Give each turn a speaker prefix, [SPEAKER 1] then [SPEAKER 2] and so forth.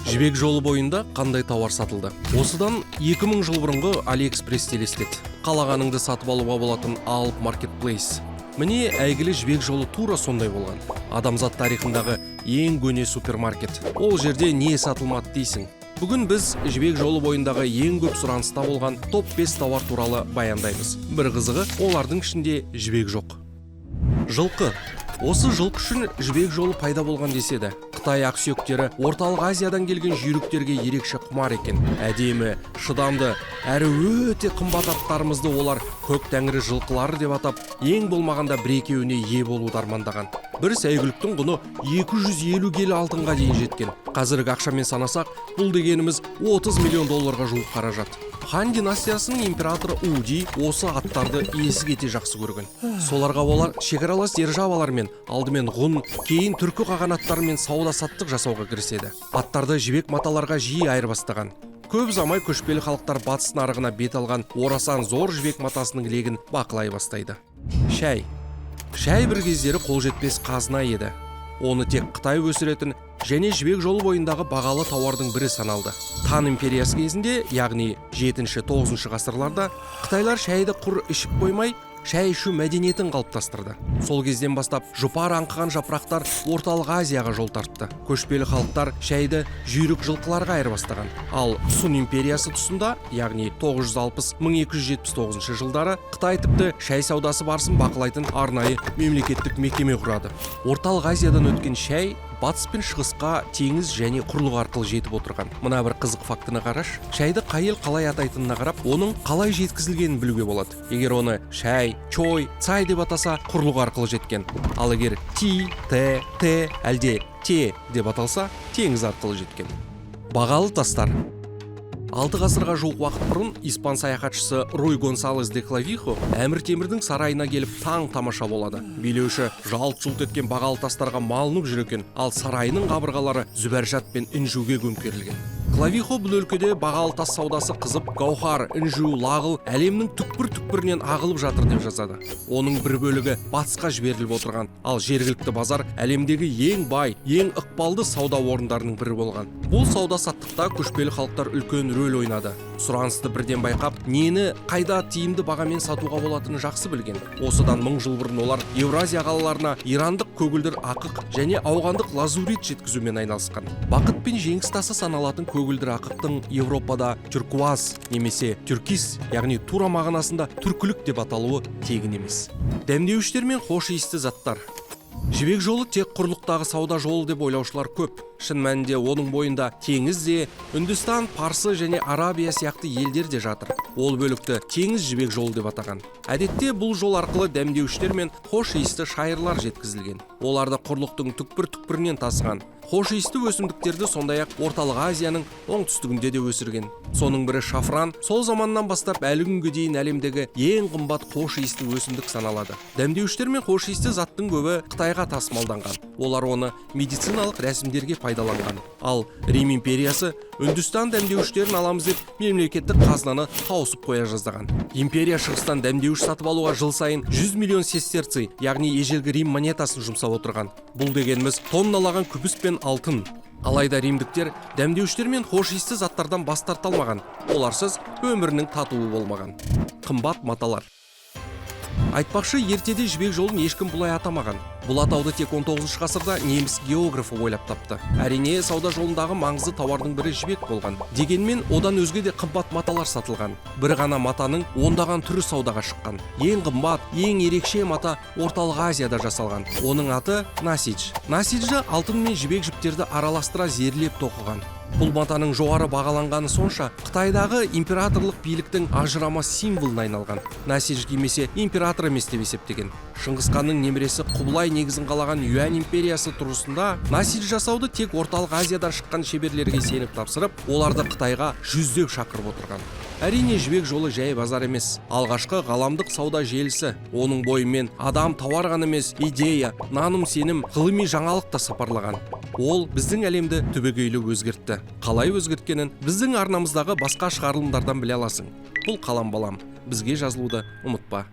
[SPEAKER 1] Жібек жолы бойында қандай тауар сатылды? Осыдан 2000 жыл бұрынғы AliExpress елестет. Қалағаныңды сатып алуға болатын Alp Marketplace. Міне әйгілі жібек жолы тура сондай болған. Адамзат тарихындағы ең көне супермаркет. Ол жерде не сатылмады дейсің? Бүгін біз жібек жолы бойындағы ең көп сұраныста болған топ 5 тауар туралы баяндаймыз. Бір қызығы, олардың ішінде жібек жоқ. Жылқы. Осы жылқы үшін жібек жолы пайда болған деседі. Қытай ақсүйектері орталық Азиядан келген жүйріктерге ерекше құмар екен. Әдемі, шыдамды, әрі өте қымбат аттарымызды олар көк тәңірі жылқылары деп атап, ең болмағанда бір екеуіне ие болуды армандаған. Бір сәйгүліктің құны 250 келі алтынға дейін жеткен. Қазіргі ақшамен санасақ, бұл дегеніміз 30 миллион долларға жуық қаражат. Хан династиясының императоры Уди осы аттарды есі кете жақсы көрген. Соларға олар шекаралас державалармен, алдымен ғұн, кейін түркі қағанаттарымен сауда-саттық жасауға кіріседі. Аттарды жібек маталарға жиі айырбастаған. Көп замай көшпелі халықтар батыс нарығына бет алған орасан зор жібек матасының легін бақылай бастайды. Шәй. Шәй бір кездері қолжетпес қазына еді. Оны тек Қытай өсіретін және жібек жолы бойындағы бағалы тауардың бірі саналды. Тан империясы кезінде, яғни 7-9 ғасырларда Қытайлар шәйді құр ішіп қоймай, шәй ішу мәдениетін қалыптастырды. Сол кезден бастап жұпар аңқыған жапырақтар орталық Азияға жол тартты. Көшпелі халықтар шәйді жүйрік жылқыларға айырбастаған. Ал Сун империясы тұсында, яғни 960-1279 жылдары Қытай тіпті шәй саудасы барысын бақылайтын арнайы мемлекеттік мекеме құрады. Орталық Азиядан өткен шәй батыс пен шығысқа теңіз және құрлық арқылы жетіп отырған. Мына бір қызық фактыны қараш. Шәйді қай ел қалай атайтынына қарап, оның қалай жеткізілгенін білуге болады. Егер оны шәй, чой, цай деп атаса, құрлық арқылы жеткен. Ал егер ти, те, әлде те деп аталса, теңіз арқылы жеткен. Бағалы тастар. 6 ғасырға жуық уақыт бұрын испан саяхатшысы Руй Гонсалес де Клавихо Әмір Темірдің сарайына келіп таң тамаша болады. Билеуші жалт-жұлт еткен бағалы тастарға малынып жүр екен, ал сарайының қабырғалары зүбәржат пен інжуге көмкерілген. Клавихо бұл өлкеде бағалы тас саудасы қызып, гаухар, інжу, лағыл әлемнің түкпір-түкпірінен ағылып жатыр деп жазады. Оның бір бөлігі батысқа жіберіліп отырған, ал жергілікті базар әлемдегі ең бай, ең ықпалды сауда орындарының бірі болған. Бұл сауда-саттықта көшпелі халықтар үлкен рөл ойнады. Сұранысты бірден байқап, нені қайда тиімді бағамен сатуға болатыны жақсы білген. Осыдан 1000 жыл бұрын олар Евразия қалаларына ирандық көгілдір ақық және ауғандық лазурит жеткізумен айналысқан. Бақыт пен жеңіс тасы саналатын көгілдір ақықтың Европада түркуаз немесе түркис, яғни тура мағынасында түркілік деп аталуы тегін емес. Дәмдеуіштер мен хош иісті заттар. Жібек жолы тек құрлықтағы сауда жолы деп ойлаушылар көп. Шын мәнінде оның бойында теңіз де, Үндістан, Парсы және Арабия сияқты елдер де жатыр. Ол бөлікті теңіз жібек жолы деп атаған. Әдетте бұл жол арқылы дәмдеуіштер мен хош иісті шайырлар жеткізілген. Оларды құрлықтың түкпір-түкпірінен тасыған. Хош иісті өсімдіктерді сондай-ақ орталық Азияның оңтүстігінде де өсірген. Соның бірі шафран, сол заманнан бастап әлі күнге дейін әлемдегі ең қымбат хош иісті өсімдік саналады. Дәмдеуіштер мен хош иісті заттың көбі Қытайға тасымалданған. Олар оны медициналық рәсімдерге пайдаланған. Ал Рим империясы Үндістан дәмдеуіштерін аламыз деп мемлекеттік қазынаны тауысып қоя жаздаған. Империя шығыстан дәмдеуіш сатып алуға жыл сайын 100 миллион сестерций, яғни ежелгі Рим монетасын жұмсап отырған. Бұл дегеніміз тонналаған күміс пен алтын. Алайда римдіктер дәмдеуіштер мен хош иісті заттардан бас тарта алмаған. Оларсыз өмірінің татуы болмаған. Қымбат маталар. Айтпақшы, ертеде жібек жолын ешкім бұлай атамаған. Бұл атауды тек 19 ғасырда неміс географы ойлап тапты. Әрине, сауда жолындағы маңызды тауардың бірі жібек болған. Дегенмен, одан өзге де қымбат маталар сатылған. Бір ғана матаның ондаған түрі саудаға шыққан. Ең қымбат, ең ерекше мата орталық Азияда жасалған. Оның аты насидж. Насиджі алтын мен жібек жіптерді араластыра зерлеп тоқыған. Бұл матаның жоғары бағаланғаны сонша, Қытайдағы императорлық биліктің ажырамас символына айналған. Насидж кимесе император емес деп есептеген. Шыңғыс ханның немересі Құбылай негізін қалаған Юань империясы тұрысында насидж жасауды тек орталық Азиядан шыққан шеберлерге сеніп тапсырып, оларды Қытайға жүздеп шақырып отырған. Әрине, жібек жолы жай базар емес. Алғашқы ғаламдық сауда желісі. Оның бойымен адам тауар ғана емес, идея, наным сенім, ғылыми жаңалық та сапарлаған. Ол біздің әлемді түбегейлі өзгертті. Қалай өзгерткенін біздің арнамыздағы басқа шығарылымдардан біле аласың. Бұл қалам балам. Бізге жазылуды ұмытпа.